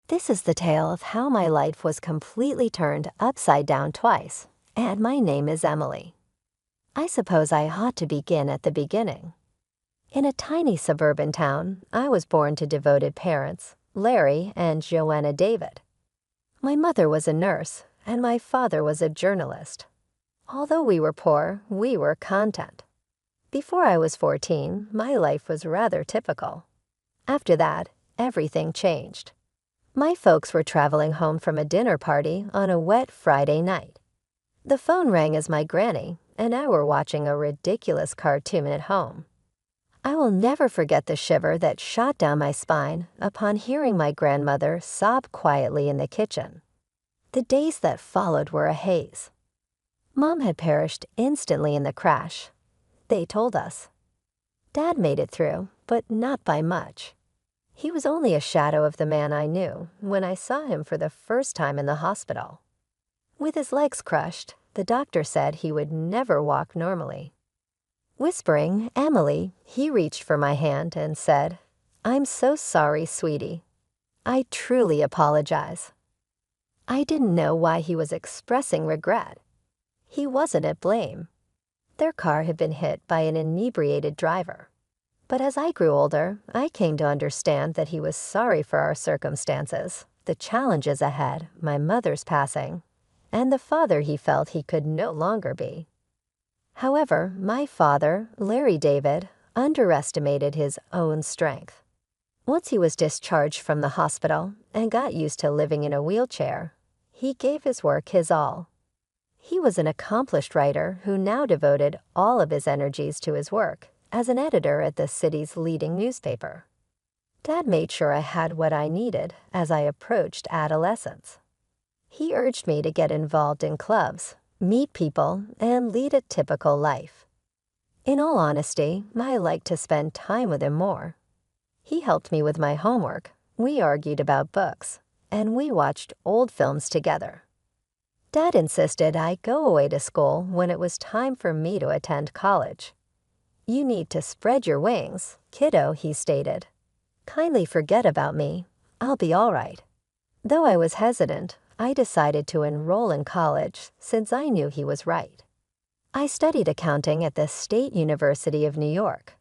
This is the tale of how my life was completely turned upside down twice, and my name is Emily. I suppose I ought to begin at the beginning. In a tiny suburban town, I was born to devoted parents, Larry and Joanna David. My mother was a nurse, and my father was a journalist. Although we were poor, we were content. Before I was 14, my life was rather typical. After that, everything changed. My folks were traveling home from a dinner party on a wet Friday night. The phone rang as my granny and I were watching a ridiculous cartoon at home. I will never forget the shiver that shot down my spine upon hearing my grandmother sob quietly in the kitchen. The days that followed were a haze. Mom had perished instantly in the crash. They told us. Dad made it through, but not by much. He was only a shadow of the man I knew when I saw him for the first time in the hospital. With his legs crushed, the doctor said he would never walk normally. Whispering, "Emily," he reached for my hand and said, "I'm so sorry, sweetie. I truly apologize." I didn't know why he was expressing regret. He wasn't at blame. Their car had been hit by an inebriated driver. But as I grew older, I came to understand that he was sorry for our circumstances, the challenges ahead, my mother's passing, and the father he felt he could no longer be. However, my father, Larry David, underestimated his own strength. Once he was discharged from the hospital and got used to living in a wheelchair, he gave his work his all. He was an accomplished writer who now devoted all of his energies to his work as an editor at the city's leading newspaper. Dad made sure I had what I needed as I approached adolescence. He urged me to get involved in clubs, meet people, and lead a typical life. In all honesty, I liked to spend time with him more. He helped me with my homework, we argued about books, and we watched old films together. Dad insisted I go away to school when it was time for me to attend college. "You need to spread your wings, kiddo," he stated. "Kindly forget about me. I'll be all right." Though I was hesitant, I decided to enroll in college since I knew he was right. I studied accounting at the State University of New York.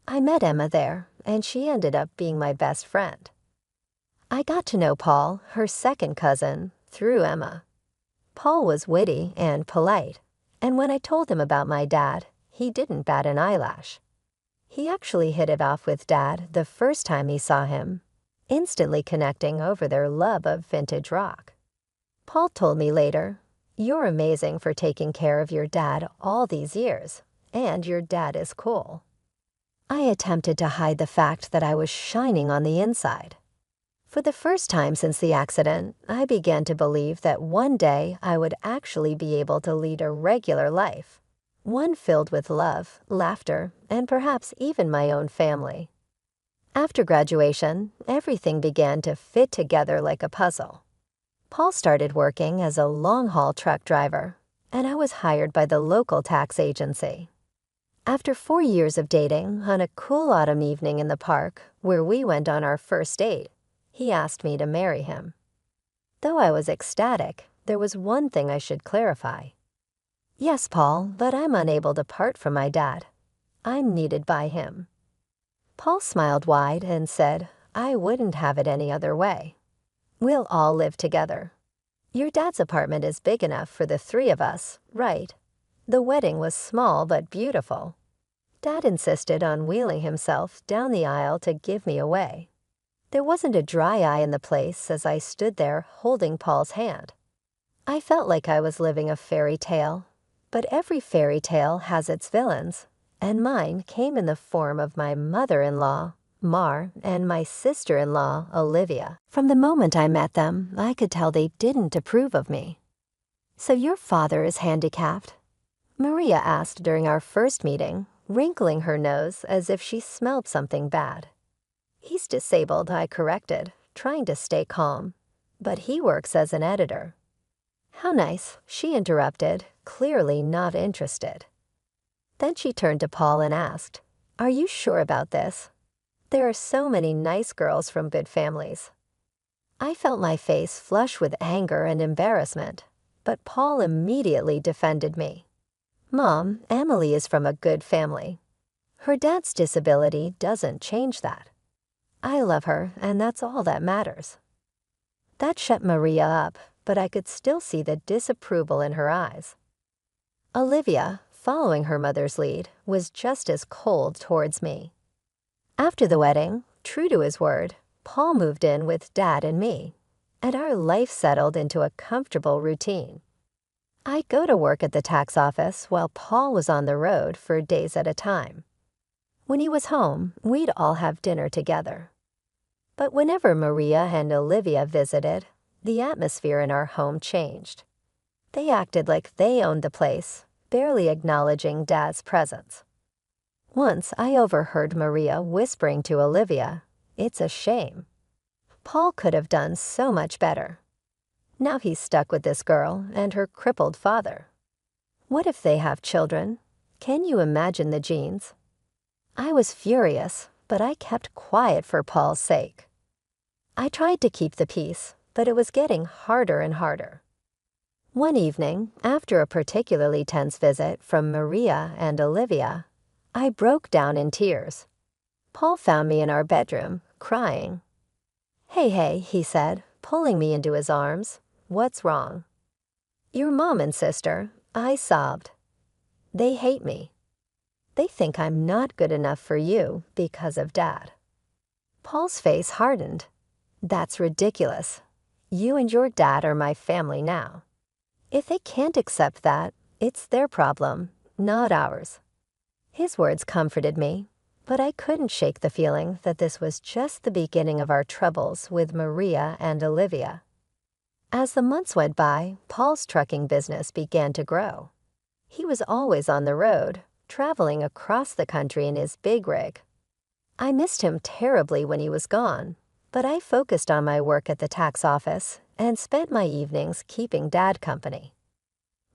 I met Emma there, and she ended up being my best friend. I got to know Paul, her second cousin, through Emma. Paul was witty and polite, and when I told him about my dad, he didn't bat an eyelash. He actually hit it off with Dad the first time he saw him, instantly connecting over their love of vintage rock. Paul told me later, "You're amazing for taking care of your dad all these years, and your dad is cool." I attempted to hide the fact that I was shining on the inside. For the first time since the accident, I began to believe that one day I would actually be able to lead a regular life, one filled with love, laughter, and perhaps even my own family. After graduation, everything began to fit together like a puzzle. Paul started working as a long-haul truck driver, and I was hired by the local tax agency. After 4 years of dating, on a cool autumn evening in the park, where we went on our first date, he asked me to marry him. Though I was ecstatic, there was one thing I should clarify. "Yes, Paul, but I'm unable to part from my dad. I'm needed by him." Paul smiled wide and said, "I wouldn't have it any other way. We'll all live together. Your dad's apartment is big enough for the 3 of us, right?" The wedding was small but beautiful. Dad insisted on wheeling himself down the aisle to give me away. There wasn't a dry eye in the place as I stood there holding Paul's hand. I felt like I was living a fairy tale, but every fairy tale has its villains, and mine came in the form of my mother-in-law, Mar, and my sister-in-law, Olivia. From the moment I met them, I could tell they didn't approve of me. "So your father is handicapped?" Maria asked during our first meeting, wrinkling her nose as if she smelled something bad. "He's disabled," I corrected, trying to stay calm, "but he works as an editor." "How nice," she interrupted, clearly not interested. Then she turned to Paul and asked, "Are you sure about this? There are so many nice girls from good families." I felt my face flush with anger and embarrassment, but Paul immediately defended me. "Mom, Emily is from a good family. Her dad's disability doesn't change that. I love her, and that's all that matters." That shut Maria up, but I could still see the disapproval in her eyes. Olivia, following her mother's lead, was just as cold towards me. After the wedding, true to his word, Paul moved in with Dad and me, and our life settled into a comfortable routine. I'd go to work at the tax office while Paul was on the road for days at a time. When he was home, we'd all have dinner together. But whenever Maria and Olivia visited, the atmosphere in our home changed. They acted like they owned the place, barely acknowledging Dad's presence. Once I overheard Maria whispering to Olivia, "It's a shame. Paul could have done so much better. Now he's stuck with this girl and her crippled father. What if they have children? Can you imagine the genes?" I was furious, but I kept quiet for Paul's sake. I tried to keep the peace, but it was getting harder and harder. One evening, after a particularly tense visit from Maria and Olivia, I broke down in tears. Paul found me in our bedroom, crying. Hey, he said, pulling me into his arms. "What's wrong?" "Your mom and sister," I sobbed. "They hate me. They think I'm not good enough for you because of Dad." Paul's face hardened. "That's ridiculous. You and your dad are my family now. If they can't accept that, it's their problem, not ours." His words comforted me, but I couldn't shake the feeling that this was just the beginning of our troubles with Maria and Olivia. As the months went by, Paul's trucking business began to grow. He was always on the road, traveling across the country in his big rig. I missed him terribly when he was gone, but I focused on my work at the tax office and spent my evenings keeping Dad company.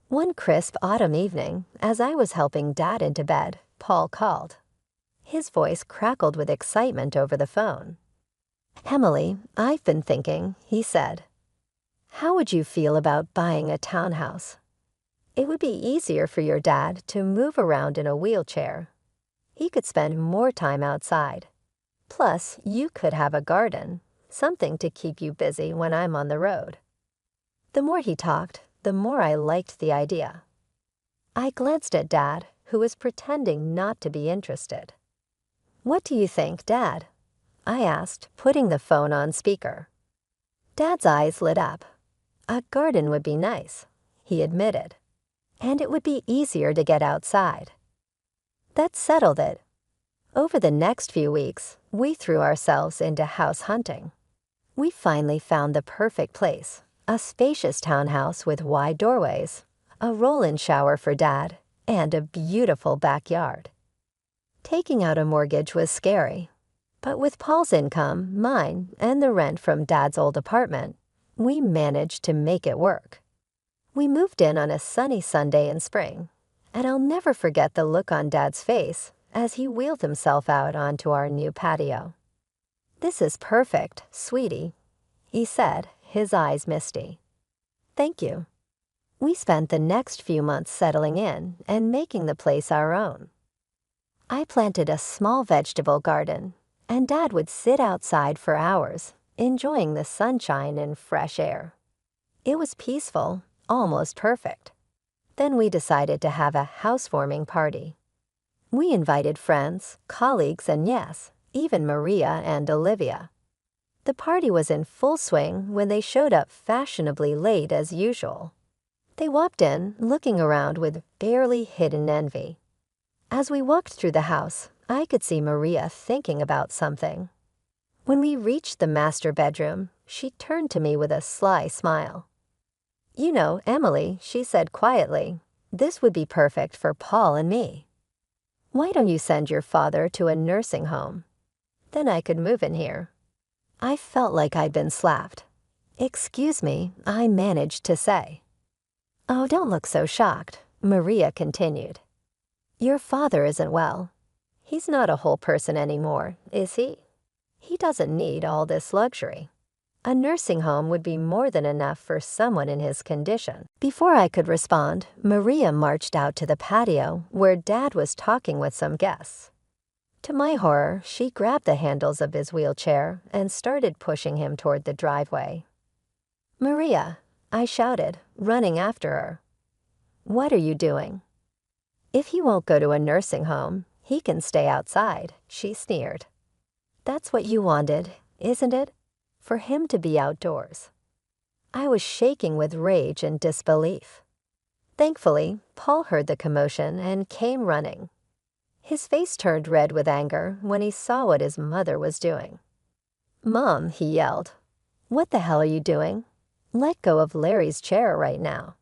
One crisp autumn evening, as I was helping Dad into bed, Paul called. His voice crackled with excitement over the phone. "Emily, I've been thinking," he said. "How would you feel about buying a townhouse? It would be easier for your dad to move around in a wheelchair. He could spend more time outside. Plus, you could have a garden, something to keep you busy when I'm on the road." The more he talked, the more I liked the idea. I glanced at Dad, who was pretending not to be interested. "What do you think, Dad?" I asked, putting the phone on speaker. Dad's eyes lit up. "A garden would be nice," he admitted. "And it would be easier to get outside." That settled it. Over the next few weeks, we threw ourselves into house hunting. We finally found the perfect place, a spacious townhouse with wide doorways, a roll-in shower for Dad, and a beautiful backyard. Taking out a mortgage was scary, but with Paul's income, mine, and the rent from Dad's old apartment, we managed to make it work. We moved in on a sunny Sunday in spring, and I'll never forget the look on Dad's face as he wheeled himself out onto our new patio. "This is perfect, sweetie," he said, his eyes misty. "Thank you." We spent the next few months settling in and making the place our own. I planted a small vegetable garden, and Dad would sit outside for hours, enjoying the sunshine and fresh air. It was peaceful, almost perfect. Then we decided to have a housewarming party. We invited friends, colleagues, and yes, even Maria and Olivia. The party was in full swing when they showed up fashionably late as usual. They walked in, looking around with barely hidden envy. As we walked through the house, I could see Maria thinking about something. When we reached the master bedroom, she turned to me with a sly smile. "You know, Emily," she said quietly, "this would be perfect for Paul and me. Why don't you send your father to a nursing home? Then I could move in here." I felt like I'd been slapped. "Excuse me," I managed to say. "Oh, don't look so shocked," Maria continued. "Your father isn't well. He's not a whole person anymore, is he? He doesn't need all this luxury. A nursing home would be more than enough for someone in his condition. Before I could respond, Maria marched out to the patio where Dad was talking with some guests. To my horror, she grabbed the handles of his wheelchair and started pushing him toward the driveway. "Maria," I shouted, running after her. "What are you doing?" "If he won't go to a nursing home, he can stay outside," she sneered. "That's what you wanted, isn't it? For him to be outdoors." I was shaking with rage and disbelief. Thankfully, Paul heard the commotion and came running. His face turned red with anger when he saw what his mother was doing. "Mom," he yelled, "what the hell are you doing? Let go of Larry's chair right now."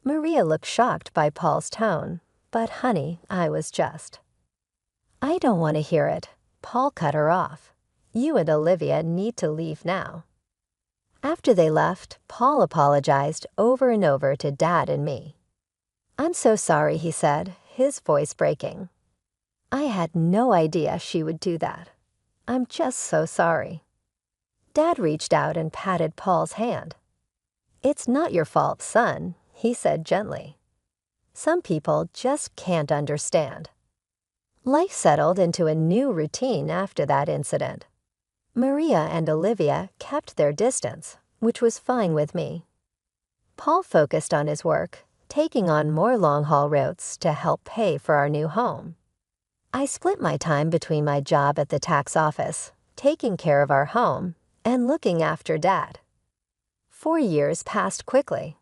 Maria looked shocked by Paul's tone, but honey, I was just. "I don't want to hear it." Paul cut her off. "You and Olivia need to leave now." After they left, Paul apologized over and over to Dad and me. "I'm so sorry," he said, his voice breaking. "I had no idea she would do that. I'm just so sorry." Dad reached out and patted Paul's hand. "It's not your fault, son," he said gently. "Some people just can't understand." Life settled into a new routine after that incident. Maria and Olivia kept their distance, which was fine with me. Paul focused on his work, taking on more long-haul routes to help pay for our new home. I split my time between my job at the tax office, taking care of our home, and looking after Dad. 4 years passed quickly.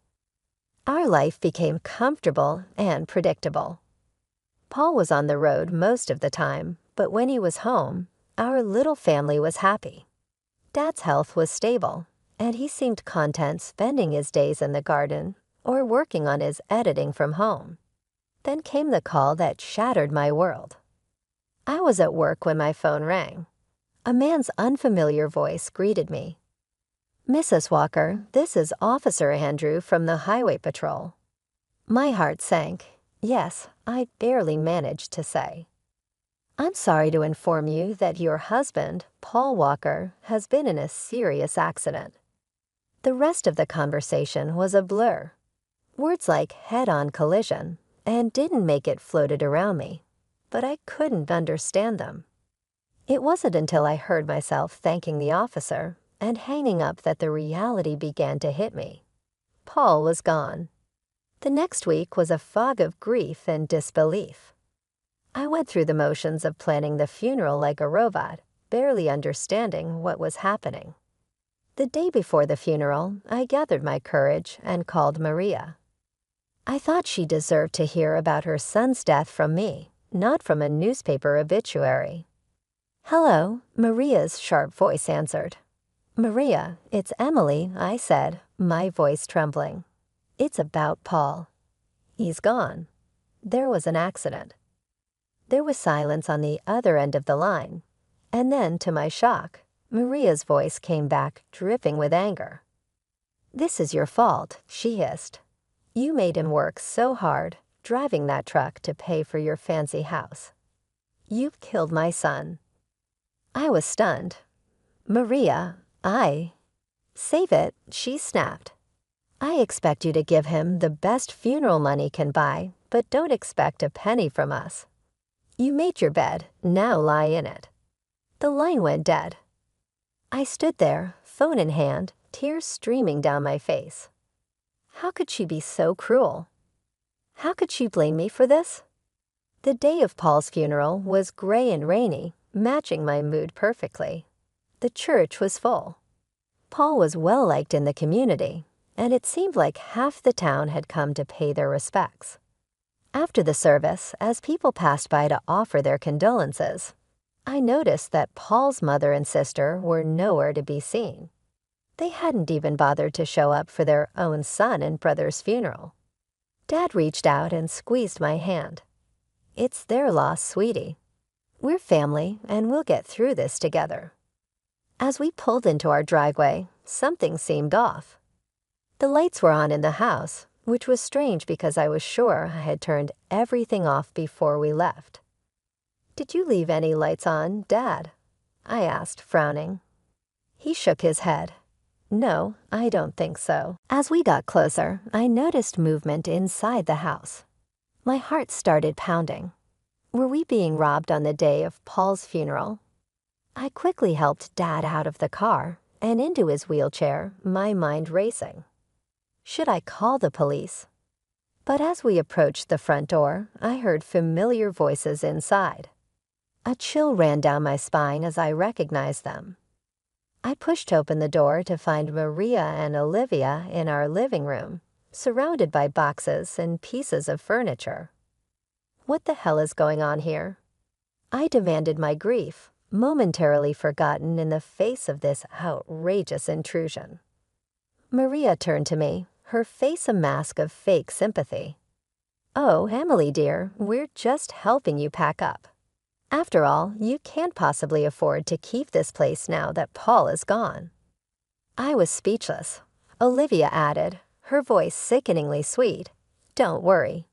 Our life became comfortable and predictable. Paul was on the road most of the time, but when he was home, our little family was happy. Dad's health was stable, and he seemed content spending his days in the garden or working on his editing from home. Then came the call that shattered my world. I was at work when my phone rang. A man's unfamiliar voice greeted me. "Mrs. Walker, this is Officer Andrew from the Highway Patrol." My heart sank. Yes, I barely managed to say. "I'm sorry to inform you that your husband, Paul Walker, has been in a serious accident." The rest of the conversation was a blur. Words like head-on collision and didn't make it floated around me, but I couldn't understand them. It wasn't until I heard myself thanking the officer and hanging up that the reality began to hit me. Paul was gone. The next week was a fog of grief and disbelief. I went through the motions of planning the funeral like a robot, barely understanding what was happening. The day before the funeral, I gathered my courage and called Maria. I thought she deserved to hear about her son's death from me, not from a newspaper obituary. "Hello," Maria's sharp voice answered. "Maria, it's Emily," I said, my voice trembling. "It's about Paul. He's gone. There was an accident." There was silence on the other end of the line, and then, to my shock, Maria's voice came back dripping with anger. "This is your fault," she hissed. "You made him work so hard, driving that truck to pay for your fancy house. You've killed my son." I was stunned. "Maria, Save it," she snapped. "I expect you to give him the best funeral money can buy, but don't expect a penny from us. You made your bed, now lie in it." The line went dead. I stood there, phone in hand, tears streaming down my face. How could she be so cruel? How could she blame me for this? The day of Paul's funeral was gray and rainy, matching my mood perfectly. The church was full. Paul was well liked in the community, and it seemed like half the town had come to pay their respects. After the service, as people passed by to offer their condolences, I noticed that Paul's mother and sister were nowhere to be seen. They hadn't even bothered to show up for their own son and brother's funeral. Dad reached out and squeezed my hand. "It's their loss, sweetie. We're family, and we'll get through this together." As we pulled into our driveway, something seemed off. The lights were on in the house, which was strange because I was sure I had turned everything off before we left. "Did you leave any lights on, Dad?" I asked, frowning. He shook his head. No, I don't think so. As we got closer, I noticed movement inside the house. My heart started pounding. Were we being robbed on the day of Paul's funeral? I quickly helped Dad out of the car and into his wheelchair, my mind racing. Should I call the police? But as we approached the front door, I heard familiar voices inside. A chill ran down my spine as I recognized them. I pushed open the door to find Maria and Olivia in our living room, surrounded by boxes and pieces of furniture. What the hell is going on here? I demanded my grief, momentarily forgotten in the face of this outrageous intrusion. Maria turned to me, her face a mask of fake sympathy. "Oh, Emily dear, we're just helping you pack up. After all, you can't possibly afford to keep this place now that Paul is gone." I was speechless. Olivia added, her voice sickeningly sweet, "Don't worry.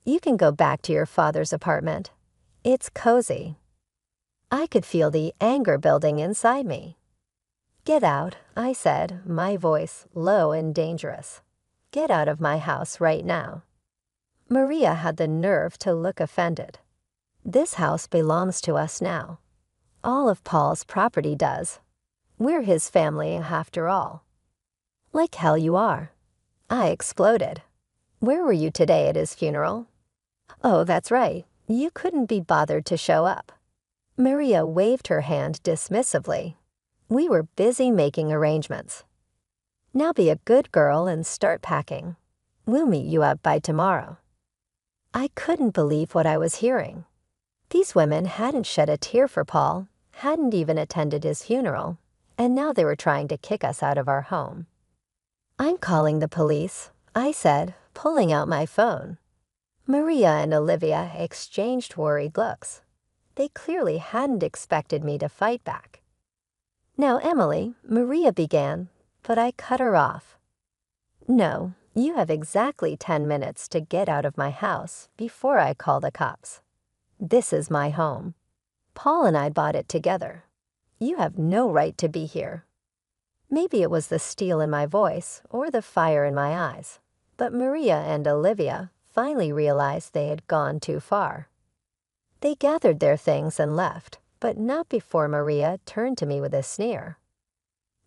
You can go back to your father's apartment. It's cozy." I could feel the anger building inside me. "Get out," I said, my voice low and dangerous. "Get out of my house right now." Maria had the nerve to look offended. "This house belongs to us now. All of Paul's property does. We're his family after all." "Like hell you are." I exploded. "Where were you today at his funeral?" "Oh, that's right. You couldn't be bothered to show up." Maria waved her hand dismissively. "We were busy making arrangements. Now be a good girl and start packing. We'll meet you up by tomorrow." I couldn't believe what I was hearing. These women hadn't shed a tear for Paul, hadn't even attended his funeral, and now they were trying to kick us out of our home. "I'm calling the police," I said, pulling out my phone. Maria and Olivia exchanged worried looks. They clearly hadn't expected me to fight back. "Now, Emily," Maria began, but I cut her off. "No, you have exactly 10 minutes to get out of my house before I call the cops. This is my home. Paul and I bought it together. You have no right to be here." Maybe it was the steel in my voice or the fire in my eyes, but Maria and Olivia finally realized they had gone too far. They gathered their things and left, but not before Maria turned to me with a sneer.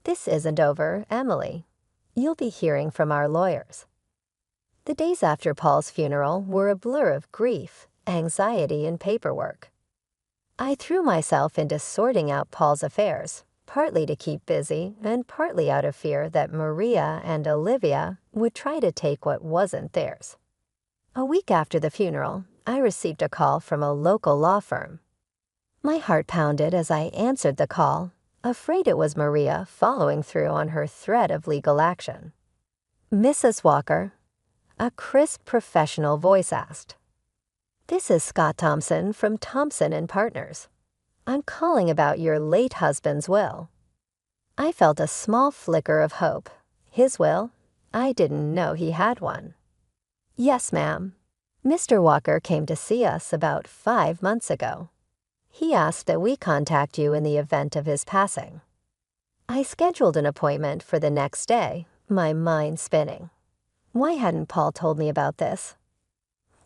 "This isn't over, Emily. You'll be hearing from our lawyers." The days after Paul's funeral were a blur of grief, anxiety, and paperwork. I threw myself into sorting out Paul's affairs, partly to keep busy and partly out of fear that Maria and Olivia would try to take what wasn't theirs. A week after the funeral, I received a call from a local law firm. My heart pounded as I answered the call, afraid it was Maria following through on her threat of legal action. "Mrs. Walker," a crisp professional voice asked. "This is Scott Thompson from Thompson and Partners. I'm calling about your late husband's will." I felt a small flicker of hope. His will? I didn't know he had one. "Yes, ma'am. Mr. Walker came to see us about 5 months ago. He asked that we contact you in the event of his passing." I scheduled an appointment for the next day, my mind spinning. Why hadn't Paul told me about this?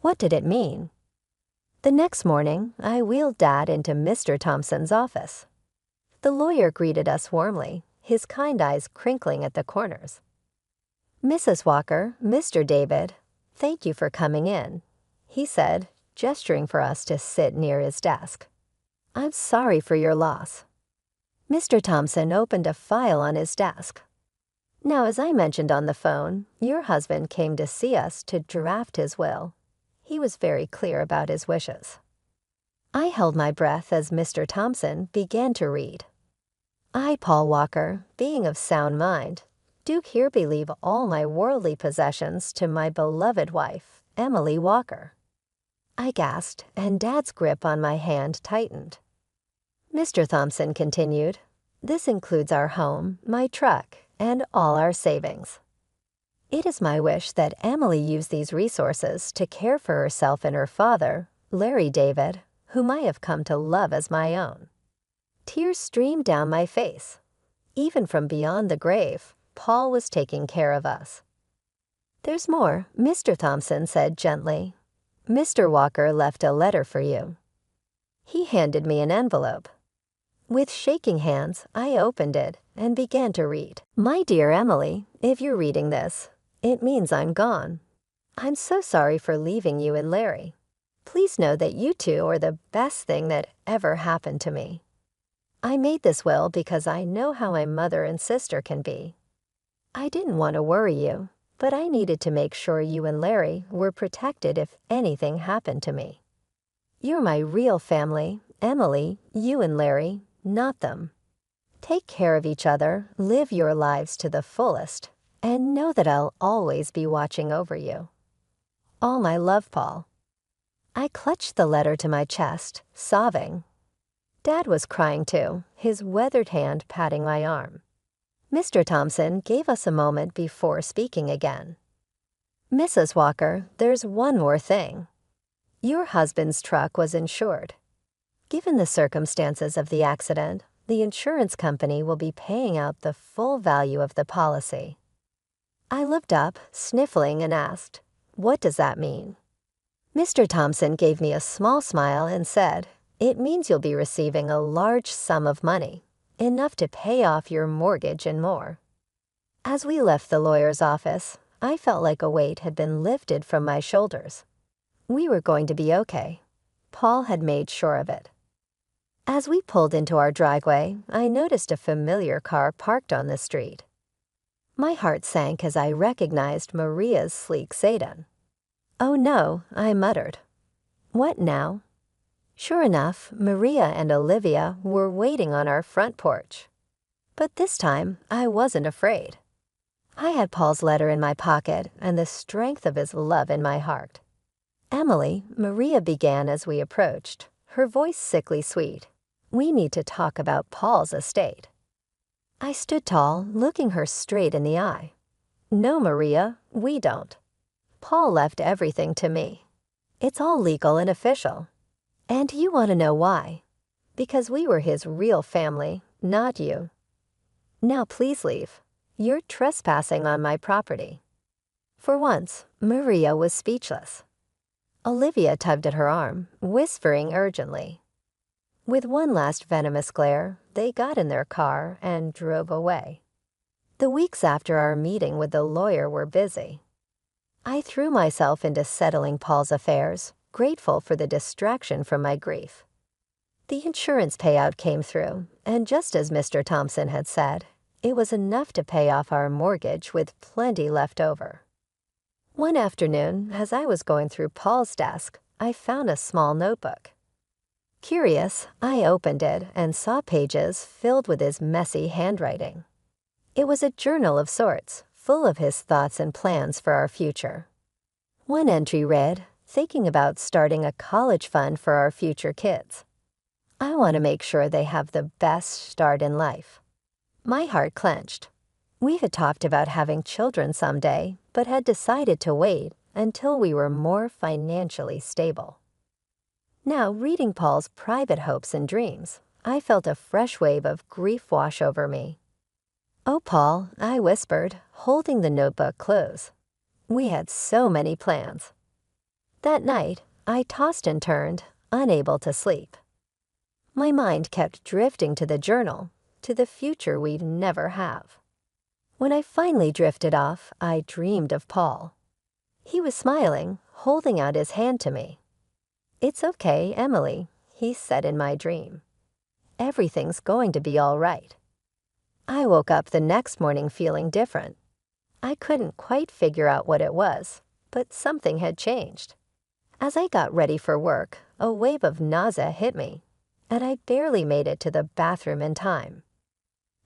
What did it mean? The next morning, I wheeled Dad into Mr. Thompson's office. The lawyer greeted us warmly, his kind eyes crinkling at the corners. "Mrs. Walker, Mr. David, thank you for coming in," he said, gesturing for us to sit near his desk. "I'm sorry for your loss." Mr. Thompson opened a file on his desk. "Now, as I mentioned on the phone, your husband came to see us to draft his will. He was very clear about his wishes." I held my breath as Mr. Thompson began to read. "I, Paul Walker, being of sound mind, do hereby leave all my worldly possessions to my beloved wife, Emily Walker." I gasped, and Dad's grip on my hand tightened. Mr. Thompson continued, "This includes our home, my truck, and all our savings. It is my wish that Emily use these resources to care for herself and her father, Larry David, whom I have come to love as my own." Tears streamed down my face. Even from beyond the grave, Paul was taking care of us. "There's more," Mr. Thompson said gently. "Mr. Walker left a letter for you." He handed me an envelope. With shaking hands, I opened it and began to read. "My dear Emily, if you're reading this, it means I'm gone. I'm so sorry for leaving you and Larry. Please know that you two are the best thing that ever happened to me. I made this will because I know how my mother and sister can be. I didn't want to worry you, but I needed to make sure you and Larry were protected if anything happened to me. You're my real family, Emily, you and Larry, not them. Take care of each other, live your lives to the fullest, and know that I'll always be watching over you. All my love, Paul." I clutched the letter to my chest, sobbing. Dad was crying too, his weathered hand patting my arm. Mr. Thompson gave us a moment before speaking again. "Mrs. Walker, there's one more thing. Your husband's truck was insured. Given the circumstances of the accident, the insurance company will be paying out the full value of the policy." I looked up, sniffling, and asked, "What does that mean?" Mr. Thompson gave me a small smile and said, "It means you'll be receiving a large sum of money, enough to pay off your mortgage and more." As we left the lawyer's office, I felt like a weight had been lifted from my shoulders. We were going to be okay. Paul had made sure of it. As we pulled into our driveway, I noticed a familiar car parked on the street. My heart sank as I recognized Maria's sleek sedan. "Oh no," I muttered. "What now?" Sure enough, Maria and Olivia were waiting on our front porch. But this time, I wasn't afraid. I had Paul's letter in my pocket and the strength of his love in my heart. "Emily," Maria began as we approached, her voice sickly sweet, "we need to talk about Paul's estate." I stood tall, looking her straight in the eye. "No, Maria, we don't. Paul left everything to me. It's all legal and official. And you want to know why? Because we were his real family, not you. Now please leave. You're trespassing on my property." For once, Maria was speechless. Olivia tugged at her arm, whispering urgently. With one last venomous glare, they got in their car and drove away. The weeks after our meeting with the lawyer were busy. I threw myself into settling Paul's affairs, grateful for the distraction from my grief. The insurance payout came through, and just as Mr. Thompson had said, it was enough to pay off our mortgage with plenty left over. One afternoon, as I was going through Paul's desk, I found a small notebook. Curious, I opened it and saw pages filled with his messy handwriting. It was a journal of sorts, full of his thoughts and plans for our future. One entry read, "Thinking about starting a college fund for our future kids. I want to make sure they have the best start in life." My heart clenched. We had talked about having children someday, but had decided to wait until we were more financially stable. Now, reading Paul's private hopes and dreams, I felt a fresh wave of grief wash over me. "Oh, Paul," I whispered, holding the notebook close. We had so many plans. That night, I tossed and turned, unable to sleep. My mind kept drifting to the journal, to the future we'd never have. When I finally drifted off, I dreamed of Paul. He was smiling, holding out his hand to me. "It's okay, Emily," he said in my dream. "Everything's going to be all right." I woke up the next morning feeling different. I couldn't quite figure out what it was, but something had changed. As I got ready for work, a wave of nausea hit me, and I barely made it to the bathroom in time.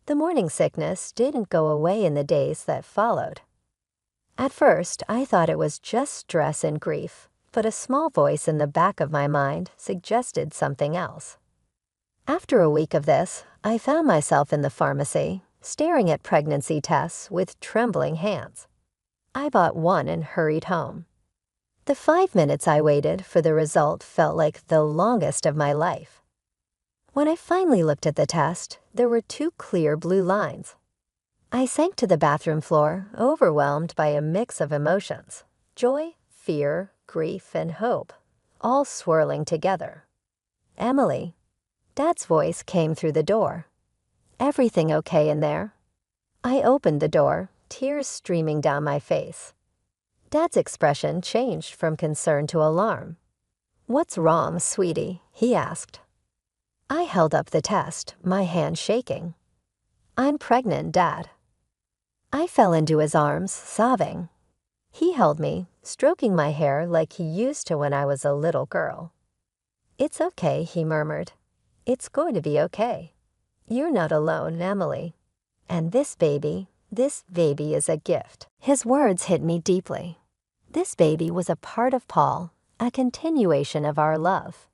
The morning sickness didn't go away in the days that followed. At first, I thought it was just stress and grief, but a small voice in the back of my mind suggested something else. After a week of this, I found myself in the pharmacy, staring at pregnancy tests with trembling hands. I bought one and hurried home. The 5 minutes I waited for the result felt like the longest of my life. When I finally looked at the test, there were 2 clear blue lines. I sank to the bathroom floor, overwhelmed by a mix of emotions: joy, fear, grief, and hope, all swirling together. "Emily." Dad's voice came through the door. "Everything okay in there?" I opened the door, tears streaming down my face. Dad's expression changed from concern to alarm. "What's wrong, sweetie?" he asked. I held up the test, my hand shaking. "I'm pregnant, Dad." I fell into his arms, sobbing. He held me, stroking my hair like he used to when I was a little girl. "It's okay," he murmured. "It's going to be okay. You're not alone, Emily. And this baby is a gift." His words hit me deeply. This baby was a part of Paul, a continuation of our love.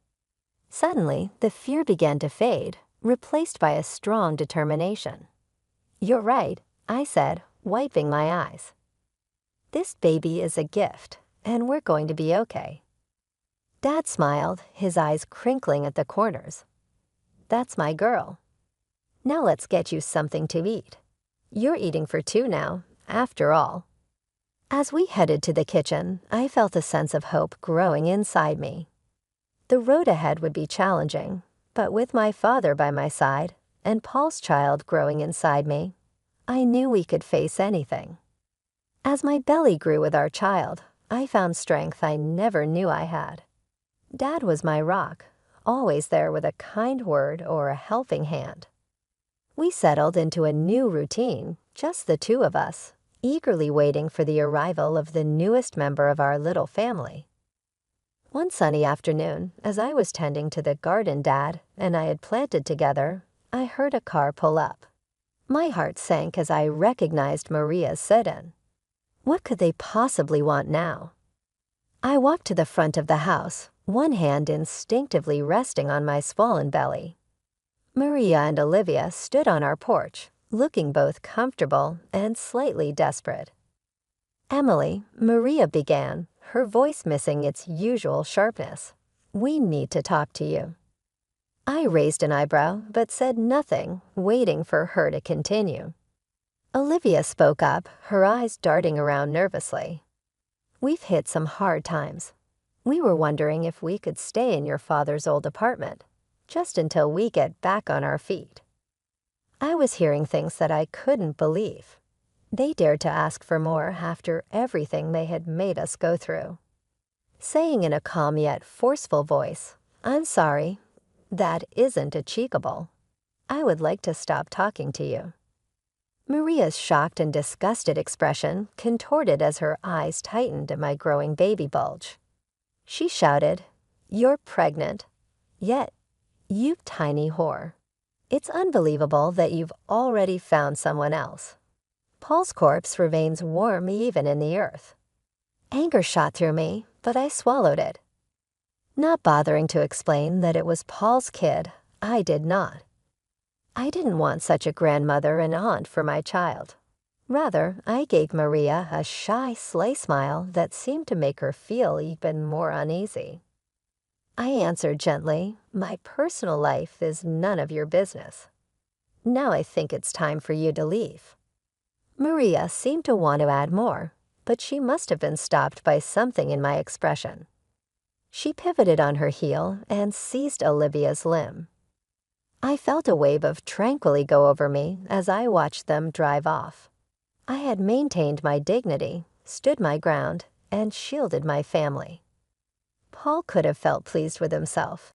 Suddenly, the fear began to fade, replaced by a strong determination. "You're right," I said, wiping my eyes. "This baby is a gift, and we're going to be okay." Dad smiled, his eyes crinkling at the corners. "That's my girl. Now let's get you something to eat. You're eating for two now, after all." As we headed to the kitchen, I felt a sense of hope growing inside me. The road ahead would be challenging, but with my father by my side and Paul's child growing inside me, I knew we could face anything. As my belly grew with our child, I found strength I never knew I had. Dad was my rock, always there with a kind word or a helping hand. We settled into a new routine, just the two of us, eagerly waiting for the arrival of the newest member of our little family. One sunny afternoon, as I was tending to the garden Dad and I had planted together, I heard a car pull up. My heart sank as I recognized Maria's sit-in. What could they possibly want now? I walked to the front of the house, one hand instinctively resting on my swollen belly. Maria and Olivia stood on our porch, looking both comfortable and slightly desperate. "Emily," Maria began, her voice missing its usual sharpness, "we need to talk to you." I raised an eyebrow but said nothing, waiting for her to continue. Olivia spoke up, her eyes darting around nervously. "We've hit some hard times. We were wondering if we could stay in your father's old apartment, just until we get back on our feet." I was hearing things that I couldn't believe. They dared to ask for more after everything they had made us go through. Saying in a calm yet forceful voice, "I'm sorry, that isn't achievable. I would like to stop talking to you." Maria's shocked and disgusted expression contorted as her eyes tightened at my growing baby bulge. She shouted, "You're pregnant. Yet, you tiny whore. It's unbelievable that you've already found someone else. Paul's corpse remains warm even in the earth." Anger shot through me, but I swallowed it. Not bothering to explain that it was Paul's kid, I did not. I didn't want such a grandmother and aunt for my child. Rather, I gave Maria a shy, sly smile that seemed to make her feel even more uneasy. I answered gently, "My personal life is none of your business. Now I think it's time for you to leave." Maria seemed to want to add more, but she must have been stopped by something in my expression. She pivoted on her heel and seized Olivia's limb. I felt a wave of tranquility go over me as I watched them drive off. I had maintained my dignity, stood my ground, and shielded my family. Paul could have felt pleased with himself.